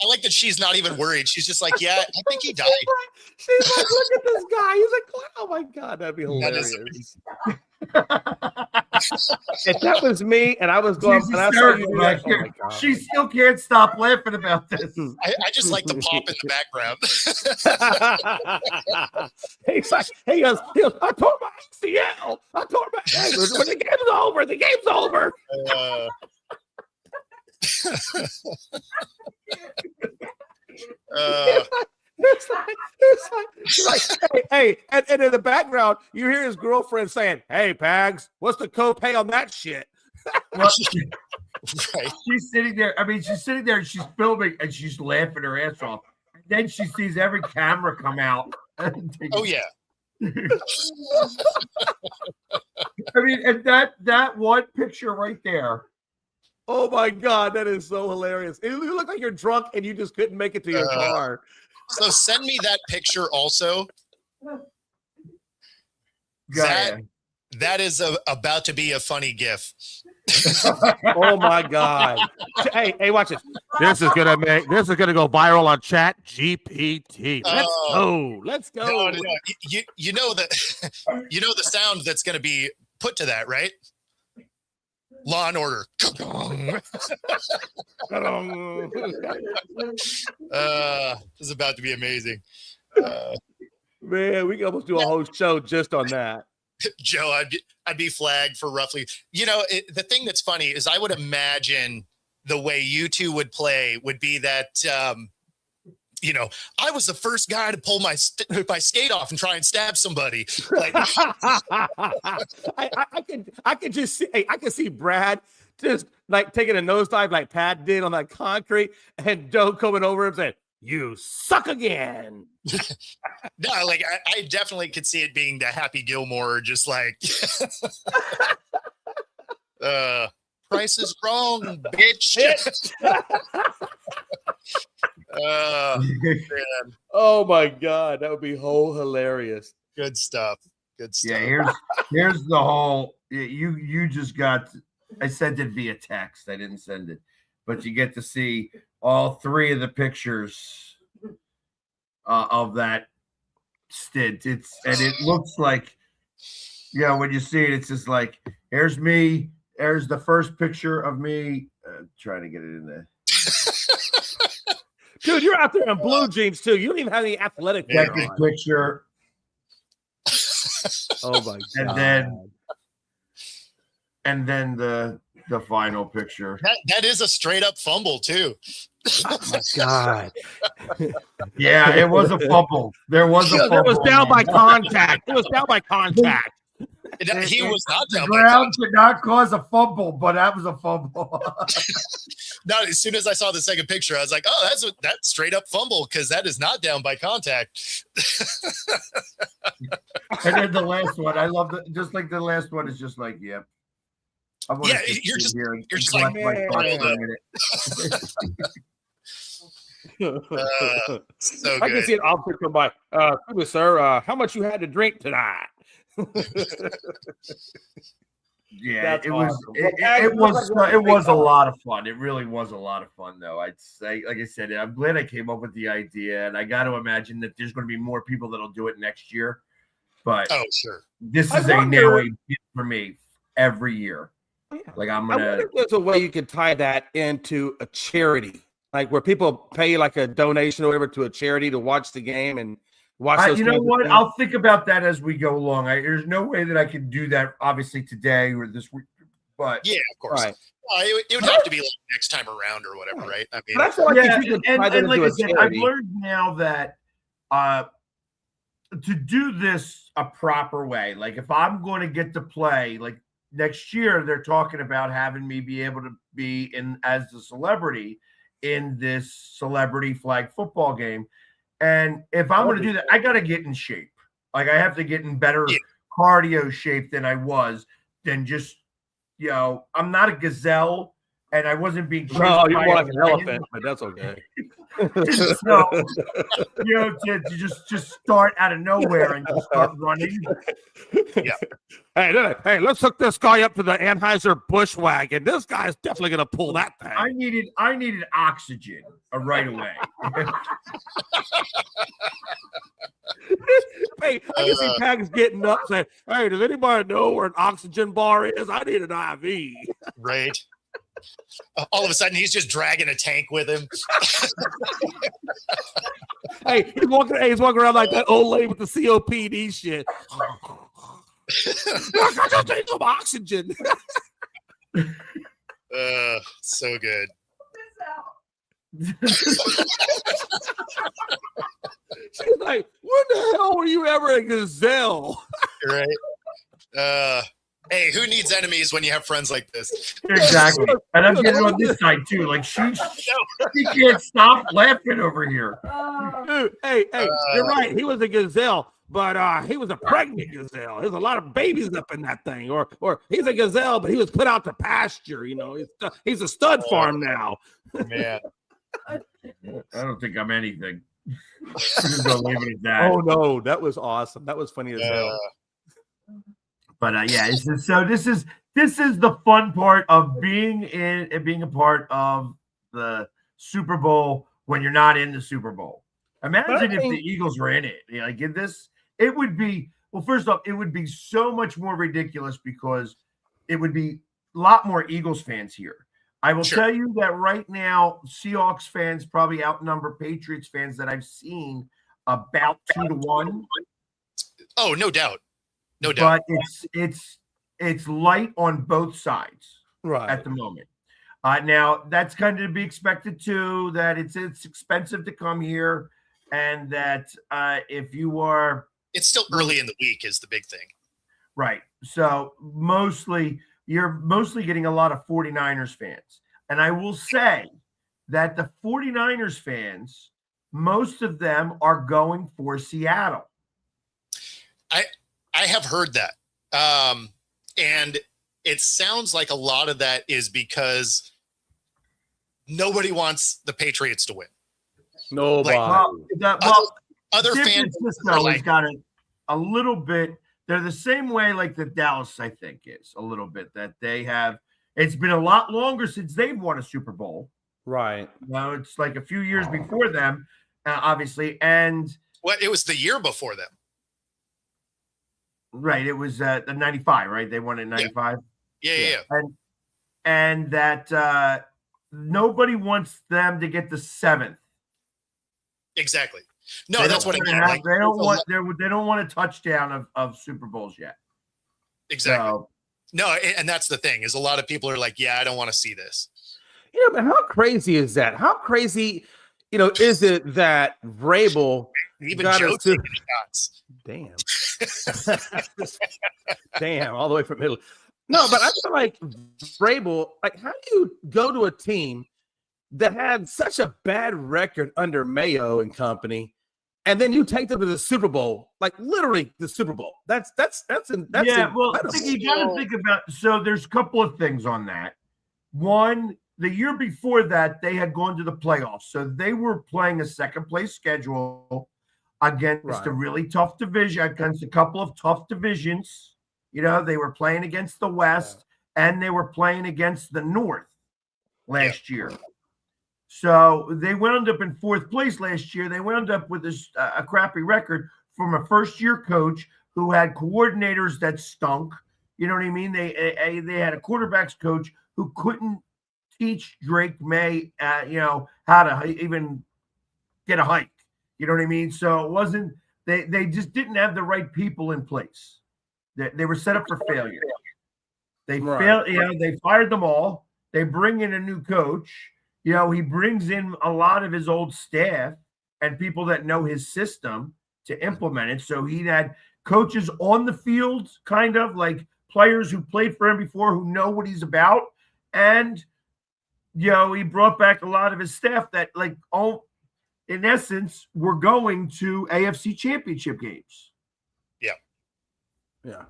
like that she's not even worried. She's just like, yeah, I think he died. She's like, look at this guy. He's like, oh my God, that'd be hilarious. If that was me and I was going, She's and I saw you hysterical do back that, oh here. my God. She still can't stop laughing about this. I just like the pop in the background. He's like, he goes, I tore my ACL. I tore my ACL. When the game's over, the game's over. It's like, hey, and in the background, you hear his girlfriend saying, "Hey, Pags, what's the copay on that shit?" Well, Right. she's sitting there. I mean, she's sitting there and she's filming and she's laughing her ass off. And then she sees every camera come out. Oh yeah. I mean, and that one picture right there. Oh my God, that is so hilarious. You look like you're drunk and you just couldn't make it to your car. So send me that picture also. Yeah. That is about to be a funny GIF. Oh my God. Hey, watch this. This is gonna go viral on Chat GPT. Let's go. No. You know that you know the sound that's going to be put to that, right? Law and Order. This is about to be amazing. Man, we can almost do a whole show just on that. Joe, I'd be flagged for roughly. You know, the thing that's funny is I would imagine the way you two would play would be that, you know, I was the first guy to pull my skate off and try and stab somebody. Like, I can just see. I can see Brad just like taking a nosedive like Pat did on that concrete, and Joe coming over and saying, "You suck again." no, like I definitely could see it being the Happy Gilmore, just like price is wrong, bitch. Man. Oh my God, that would be whole hilarious. Good stuff. Yeah, here's the whole. You just got. I sent it via text. I didn't send it, but you get to see all three of the pictures of that stint. And it looks like, when you see it, it's just like, here's me. There's the first picture of me trying to get it in there. Dude, you're out there in blue jeans too. You don't even have any athletic wear Second on. picture. Oh my God. And then the final picture. That is a straight up fumble too. Oh my God. Yeah, it was a fumble. There was a fumble. It was down by contact. It was down by contact. He was not the down by ground did not cause a fumble, but that was a fumble. No, as soon as I saw the second picture, I was like, "Oh, that's straight up fumble because that is not down by contact." And then the last one, I love it. Just like the last one is just like, yep. Yeah, you're just like, man. So I can see an officer come by. Sir, how much you had to drink tonight? Yeah, That's it was. awesome. It was a lot of fun. It really was a lot of fun, though. I'd say, like I said, I'm glad I came up with the idea, and I got to imagine that there's going to be more people that'll do it next year. But oh, sure, this is a gift for me every year. Like I wonder if there's a way you could tie that into a charity, like where people pay like a donation or whatever to a charity to watch the game and watch those. You know what? I'll think about that as we go along. There's no way that I can do that, obviously, today or this week. But yeah, of course. Right. It would have to be like next time around or whatever, right? I mean, But I feel like if you could tie that and like into I a said, I've charity. learned now that to do this a proper way, like if I'm going to get to play, like next year, they're talking about having me be able to be in as the celebrity in this celebrity flag football game. And if I'm going to do that, I got to get in shape. Like I have to get in better cardio shape than I was. Than just, I'm not a gazelle, and I wasn't being. No, you're more like an elephant, but that's okay. And so, to just start out of nowhere and just start running. Yeah. Hey, let's hook this guy up to the Anheuser-Busch wagon. This guy's definitely going to pull that thing. I needed oxygen right away. Hey, I can see Pags getting up saying, hey, does anybody know where an oxygen bar is? I need an IV. Right. All of a sudden, he's just dragging a tank with him. Hey, he's walking around like that old lady with the COPD shit. I just need some oxygen. So good. She's like, when the hell were you ever a gazelle? Right. Hey, who needs enemies when you have friends like this? Exactly. And I'm getting on this side too. Like she can't stop laughing over here. Dude, hey, you're right. He was a gazelle, but he was a pregnant gazelle. There's a lot of babies up in that thing. Or he's a gazelle, but he was put out to pasture. He's a stud farm now. Man. I don't think I'm anything. Just gonna leave it at that. Oh no, that was awesome. That was funny as hell. But yeah, so this is the fun part of being a part of the Super Bowl when you're not in the Super Bowl. Imagine if the Eagles were in it. Like in this, it would be first off, it would be so much more ridiculous because it would be a lot more Eagles fans here. I will tell you that right now, Seahawks fans probably outnumber Patriots fans that I've seen about 2-1. Oh, no doubt. No doubt. But it's light on both sides at the moment. Now that's kind of to be expected too. That it's expensive to come here, and that if you are, it's still early in the week is the big thing. Right. So you're mostly getting a lot of 49ers fans, and I will say that the 49ers fans, most of them are going for Seattle. I have heard that. And it sounds like a lot of that is because nobody wants the Patriots to win. Nobody. Other fans are like, got a little bit. They're the same way like the Dallas, I think, is a little bit that they have. It's been a lot longer since they've won a Super Bowl. Right. It's like a few years before them, obviously. And it was the year before them. Right. It was the 95, right? They won in 95. Yeah. And that nobody wants them to get the 7th. Exactly. No, that's what I mean. Like, they don't want a touchdown of Super Bowls yet. Exactly. So, no, and that's the thing is a lot of people are like, yeah, I don't want to see this. But how crazy is that? How crazy, is it that Vrabel even Joe taking shots? Damn. Damn, all the way from Italy. No, but I feel like Vrabel, like, how do you go to a team that had such a bad record under Mayo and company, and then you take them to the Super Bowl, like literally the Super Bowl? That's yeah. Well, I think you got to think about. So there's a couple of things on that. One, the year before that, they had gone to the playoffs, so they were playing a second place schedule against a really tough division, against a couple of tough divisions. They were playing against the West and they were playing against the North last year. So they wound up in 4th place last year. They wound up with a crappy record from a first-year coach who had coordinators that stunk. You know what I mean? They had a quarterbacks coach who couldn't teach Drake May, how to even get a hike. You know what I mean? So it wasn't they just didn't have the right people in place. They were set up for failure. They failed. They fired them all. They bring in a new coach. He brings in a lot of his old staff and people that know his system to implement it. So he had coaches on the field, kind of like players who played for him before, who know what he's about. And, he brought back a lot of his staff that, like, in essence, were going to AFC championship games. Yeah.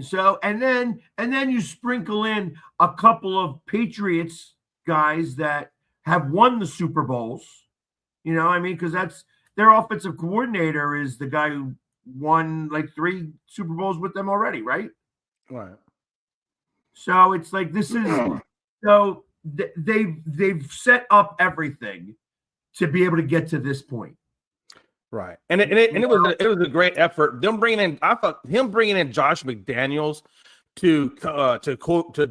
So, and then you sprinkle in a couple of Patriots guys that have won the Super Bowls, You know, I mean, because that's their offensive coordinator is the guy who won like 3 Super Bowls with them already, right? Right. So it's like this is so they've set up everything to be able to get to this point. Right, and it was a great effort. Them bringing in, I thought him bringing in Josh McDaniels to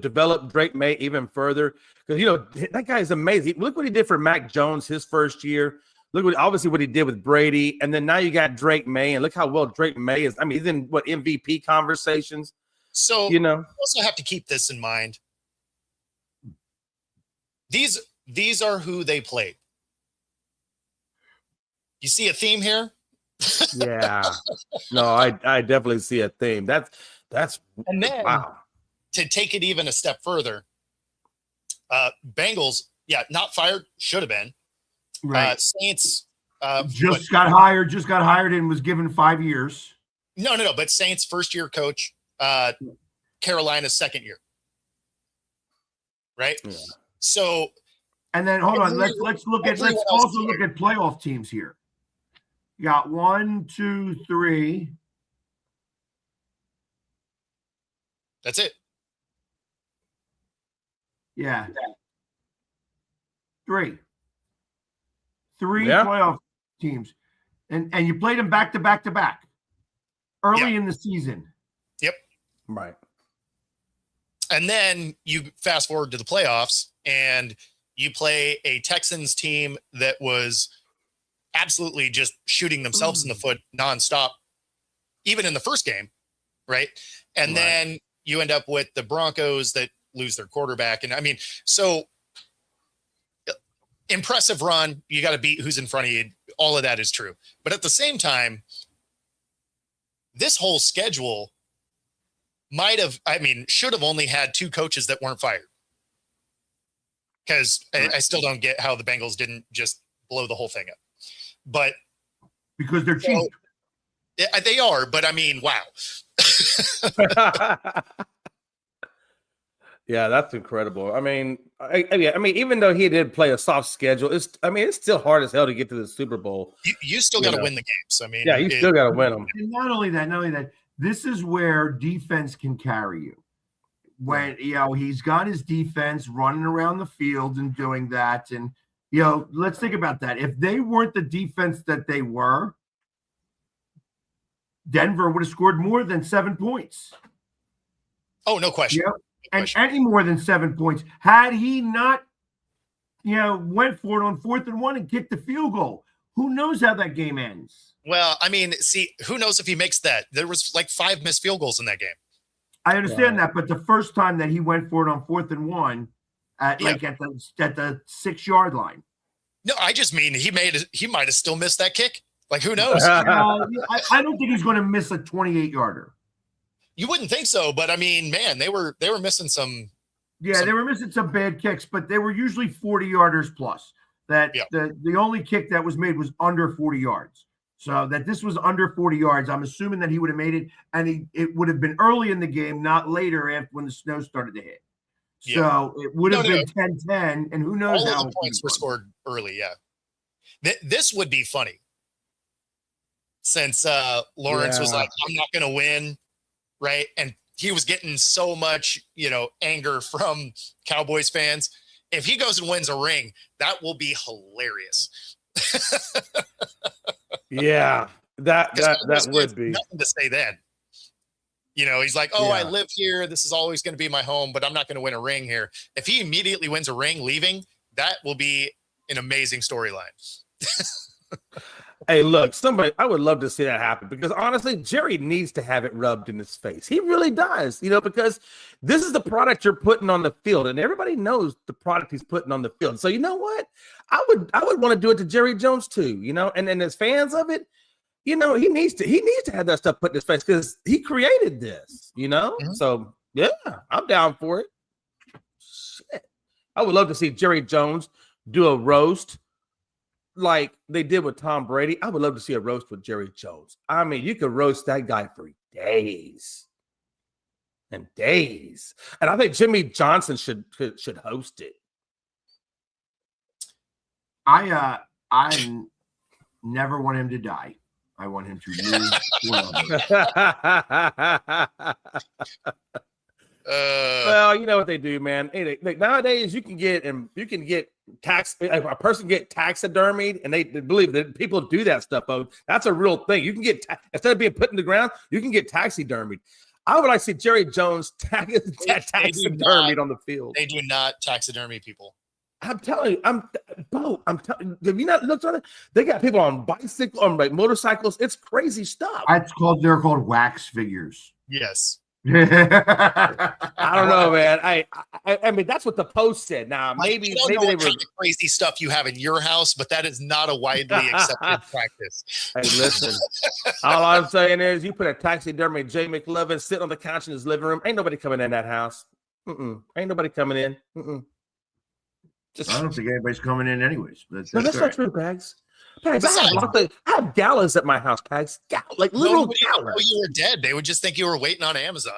develop Drake May even further, because that guy is amazing. Look what he did for Mac Jones his first year. Look what he did with Brady, and then now you got Drake May, and look how well Drake May is. I mean, he's in MVP conversations. So you also have to keep this in mind. These are who they played. You see a theme here? Yeah. No, I definitely see a theme. That's and then wow. To take it even a step further, Bengals, not fired, should have been. Right. Saints just got hired and was given 5 years. No, but Saints first year coach, Carolina's second year. Right? Yeah. So and then hold on, let's also look at playoff teams here. You got 1, 2, 3. That's it. Yeah. 3 playoff teams. And you played them back to back to back early in the season. Yep. Right. And then you fast forward to the playoffs and you play a Texans team that was absolutely just shooting themselves in the foot nonstop, even in the first game, right? And then you end up with the Broncos that lose their quarterback. And I mean, so impressive run. You got to beat who's in front of you. All of that is true. But at the same time, this whole schedule should have only had 2 coaches that weren't fired. Because I still don't get how the Bengals didn't just blow the whole thing up. But because they're cheap. They are, but I mean, wow. Yeah, that's incredible. I mean, even though he did play a soft schedule, it's still hard as hell to get to the Super Bowl. You still got to win the games. I mean, you still got to win them. And not only that, this is where defense can carry you. When he's got his defense running around the field and doing that, and let's think about that. If they weren't the defense that they were, Denver would have scored more than 7 points. Oh, no question. And any more than 7 points had he not, went for it on 4th and 1 and kicked the field goal. Who knows how that game ends? Well, I mean, see, who knows if he makes that? There was like 5 missed field goals in that game. I understand that, but the first time that he went for it on 4th and 1, at the 6-yard line. No, I just mean he might have still missed that kick. Like, who knows? I don't think he's going to miss a 28-yarder. You wouldn't think so, but I mean, man, they were missing some. Yeah, they were missing some bad kicks, but they were usually 40-yarders plus. The only kick that was made was under 40 yards. So that this was under 40 yards, I'm assuming that he would have made it, and it would have been early in the game, not later when the snow started to hit. So it would have been 10-10, and who knows how the points were scored early. Yeah, this would be funny since Lawrence was like, "I'm not going to win," right? And he was getting so much, anger from Cowboys fans. If he goes and wins a ring, that will be hilarious. Yeah, that would be nothing to say then. He's like, I live here. This is always going to be my home, but I'm not going to win a ring here. If he immediately wins a ring leaving, that will be an amazing storyline. Hey, look, I would love to see that happen because honestly, Jerry needs to have it rubbed in his face. He really does, because this is the product you're putting on the field, and everybody knows the product he's putting on the field. So you know what? I would want to do it to Jerry Jones too, and as fans of it, he needs to have that stuff put in his face because he created this, Mm-hmm. So yeah, I'm down for it. Shit. I would love to see Jerry Jones do a roast like they did with Tom Brady. I would love to see a roast with Jerry Jones. I mean, you could roast that guy for days and days. And I think Jimmy Johnson should host it. I I never want him to die. I want him to live forever. Well, you know what they do, man. Hey, nowadays you can get a person get taxidermied, and they believe that people do that stuff. That's a real thing. You can get instead of being put in the ground, you can get taxidermied. I would like to see Jerry Jones taxidermied on the field. They do not taxidermy people. I'm telling you, I'm telling you, have you not looked at it? They got people on bicycles, on like motorcycles. It's crazy stuff. They're called wax figures. Yes. I don't know, man. I mean, that's what the Post said. Now, maybe they were were crazy stuff you have in your house, but that is not a widely accepted practice. Hey, listen. All I'm saying is, you put a taxidermy Jay McLovin sitting on the couch in his living room. Ain't nobody coming in that house. Ain't nobody coming in. I don't think anybody's coming in anyways. That's not true, Pags. Pags, I have galas at my house, Pags. Like literal galas. galas. You were dead. They would just think you were waiting on Amazon.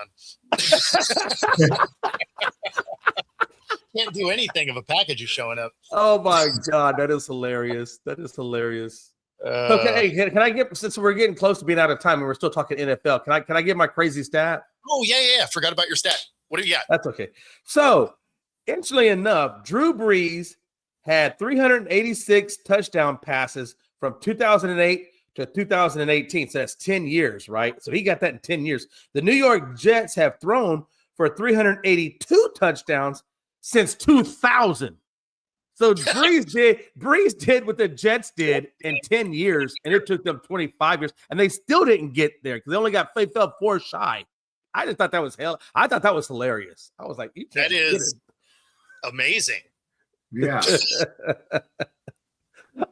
Can't do anything if a package is showing up. Oh my God, that is hilarious. That is hilarious. Okay, can I get, since we're getting close to being out of time and we're still talking NFL, can I get my crazy stat? Oh yeah. Forgot about your stat. What do you got? That's okay. So, interestingly enough, Drew Brees had 386 touchdown passes from 2008 to 2018. So that's 10 years, right? So he got that in 10 years. The New York Jets have thrown for 382 touchdowns since 2000. So Brees did what the Jets did in 10 years, and it took them 25 years, and they still didn't get there because they fell 4 shy. I just thought that was hell. I thought that was hilarious. I was like, that is amazing. Yeah.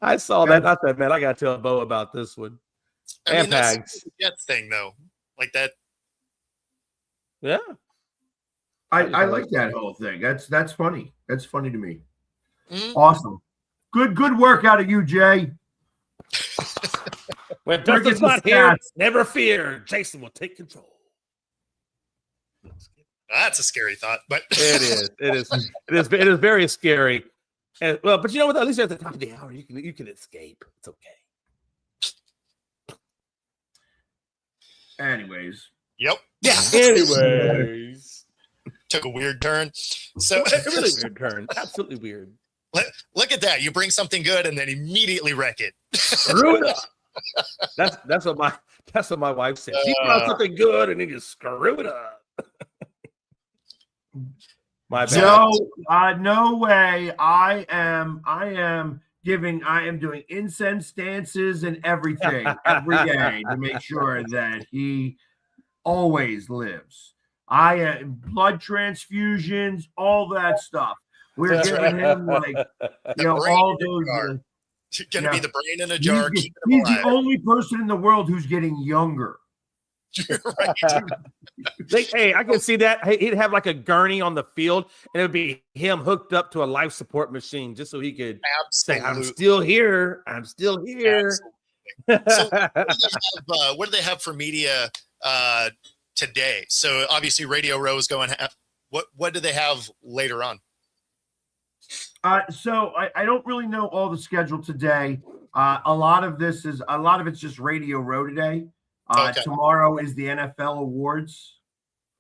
I saw that. I said, man, I got to tell Bo about this one. I mean, that's the Jets thing, though. Like that. Yeah. I like that whole thing. That's funny. That's funny to me. Mm-hmm. Awesome. Good work out of you, Jay. When Dustin's not here, never fear. Jason will take control. That's a scary thought, but it is very scary. And, well, but you know what? At least at the top of the hour, you can escape. It's okay. Anyways. Yep. Yeah. Anyways. Took a weird turn. So a really weird turn. Absolutely weird. Look at that. You bring something good and then immediately wreck it. Screw it up. That's what my wife said. She brought something good and then you screw it up. My bad. No way. I am doing incense dances and everything every day to make sure that he always lives. Blood transfusions, all that stuff. We're giving him like all those. Gonna be the brain in a jar. He's the only person in the world who's getting younger. Right. Hey, I can see that. He'd have like a gurney on the field, and it would be him hooked up to a life support machine just so he could say, "I'm still here. I'm still here." So what do they have for media today? So obviously, Radio Row is going. What do they have later on? So I don't really know all the schedule today. A lot of it's just Radio Row today. Tomorrow is the NFL awards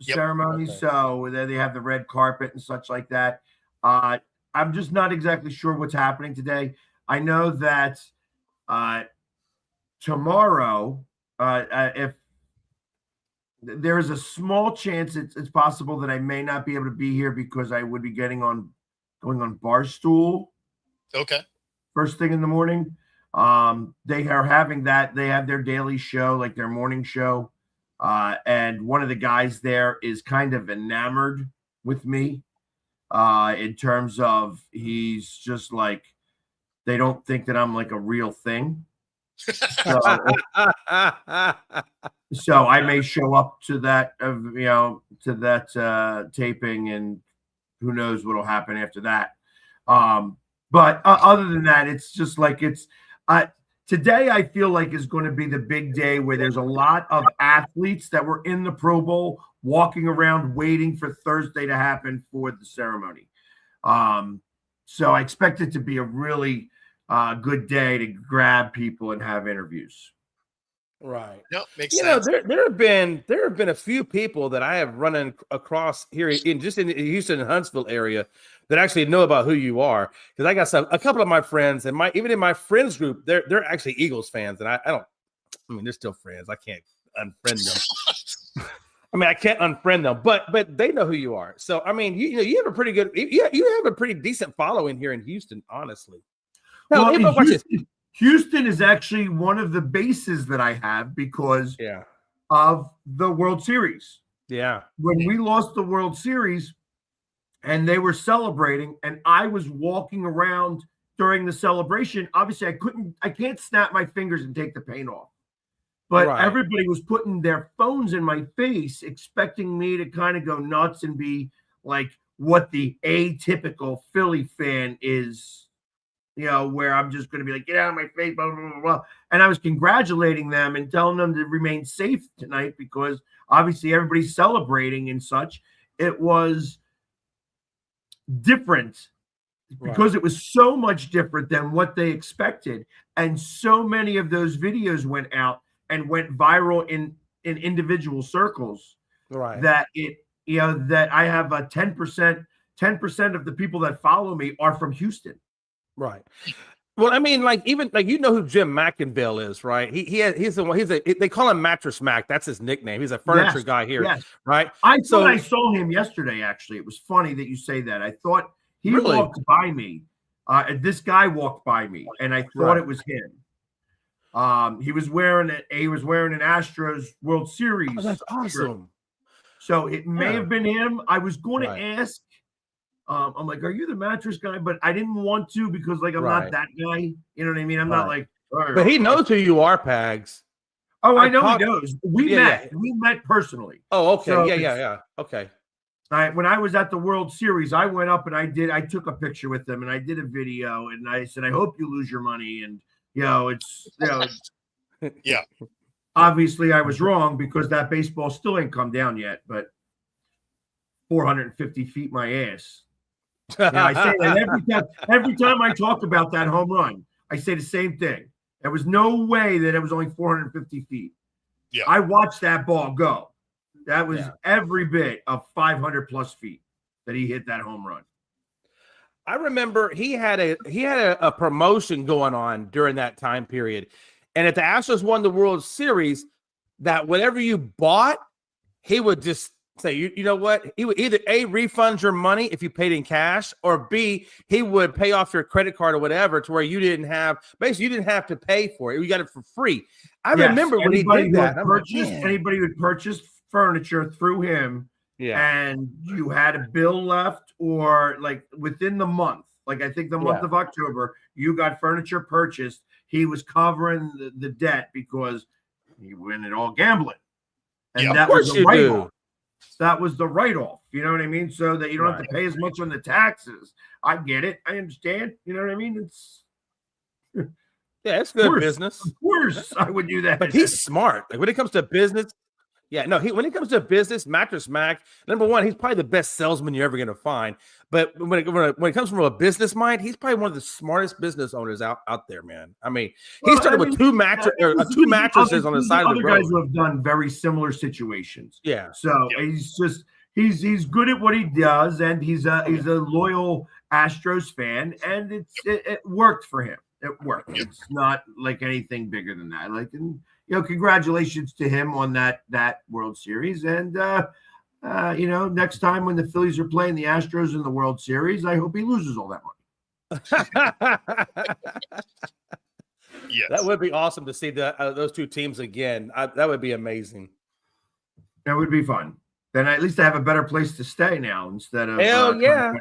ceremony. Okay. So they have the red carpet and such like that. I'm just not exactly sure what's happening today. I know that tomorrow, if there is a small chance it's possible that I may not be able to be here because I would be going on Barstool. Okay. First thing in the morning. They are having that. They have their daily show, like their morning show. And one of the guys there is kind of enamored with me in terms of he's just like, they don't think that I'm like a real thing. So I may show up to that, taping, and who knows what'll happen after that. But other than that, it's just like today I feel like is going to be the big day where there's a lot of athletes that were in the Pro Bowl walking around waiting for Thursday to happen for the ceremony. So I expect it to be a really good day to grab people and have interviews. Right. No, makes You sense. know, there have been a few people that I have run across here in the Houston and Huntsville area that actually know about who you are. Because I got a couple of my friends and even in my friends group, they're actually Eagles fans, and I mean, they're still friends. I can't unfriend them. I mean, I can't unfriend them, but they know who you are. So I mean, you have a pretty good, you have a pretty decent following here in Houston, honestly. Well, Now, Houston is actually one of the bases that I have because of the World Series. Yeah. When we lost the World Series and they were celebrating and I was walking around during the celebration, obviously I can't snap my fingers and take the paint off. But everybody was putting their phones in my face, expecting me to kind of go nuts and be like what the atypical Philly fan is. You know, where I'm just going to be like, get out of my face, blah, blah, blah, blah. And I was congratulating them and telling them to remain safe tonight because obviously everybody's celebrating and such. It was different because it was so much different than what they expected. And so many of those videos went out and went viral in individual circles that that I have a 10% of the people that follow me are from Houston. Right. Well, I mean, even you know who Jim McIngvale is, right? They call him Mattress Mac. That's his nickname. He's a furniture guy here, right? I saw him yesterday. Actually, it was funny that you say that. I thought he walked by me. This guy walked by me, and I thought it was him. He was wearing an Astros World Series. Oh, that's awesome. Shirt. So it may have been him. I was going to ask. I'm like, are you the mattress guy? But I didn't want to because I'm not that guy. You know what I mean? I'm not like. But he knows who you are, Pags. Oh, I know he knows. We met. We met personally. Oh, okay. So yeah. Okay. When I was at the World Series, I went up and I took a picture with them and I did a video and I said, I hope you lose your money. And it's yeah. Obviously, I was wrong because that baseball still ain't come down yet. But 450 feet my ass. I say that every time I talk about that home run, I say the same thing. There was no way that it was only 450 feet. Yeah. I watched that ball go. That was every bit of 500 plus feet that he hit that home run. I remember he had a promotion going on during that time period. And if the Astros won the World Series, that whatever you bought, he would just say, you know what? He would either A, refund your money if you paid in cash, or B, he would pay off your credit card or whatever to where you didn't have to pay for it. You got it for free. I remember when he did that. Anybody would purchase furniture through him, and you had a bill left, or within the month, I think the month of October, you got furniture purchased. He was covering the debt because he went it all gambling. And that was the write-off. That was the write-off. You know what I mean? So that you don't have to pay as much on the taxes. I get it. I understand. You know what I mean? It's good business. Of course, I would do that. But he's smart. When it comes to business, when it comes to business, Mattress Mac, number one, he's probably the best salesman you're ever going to find. But when it comes from a business mind, he's probably one of the smartest business owners out there, man. I mean, he started with two mattresses on the side of the road. Other guys who have done very similar situations. Yeah. So he's good at what he does, and he's a loyal Astros fan, and it worked for him. It worked. It's not like anything bigger than that. Congratulations to him on that World Series. And, next time when the Phillies are playing the Astros in the World Series, I hope he loses all that money. Yes. That would be awesome to see those two teams again. That would be amazing. That would be fun. Then at least I have a better place to stay now instead of. Hell yeah.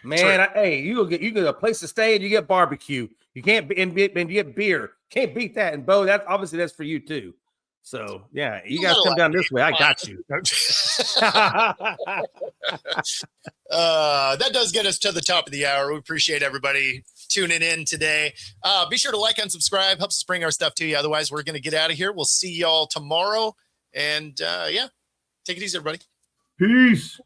Man, you get a place to stay and you get barbecue. You can't and you get beer. Can't beat that. And Bo, that's for you too. So yeah, you guys come down this way. I got you. That does get us to the top of the hour. We appreciate everybody tuning in today. Be sure to like and subscribe. Helps us bring our stuff to you. Otherwise, we're going to get out of here. We'll see y'all tomorrow. And take it easy, everybody. Peace.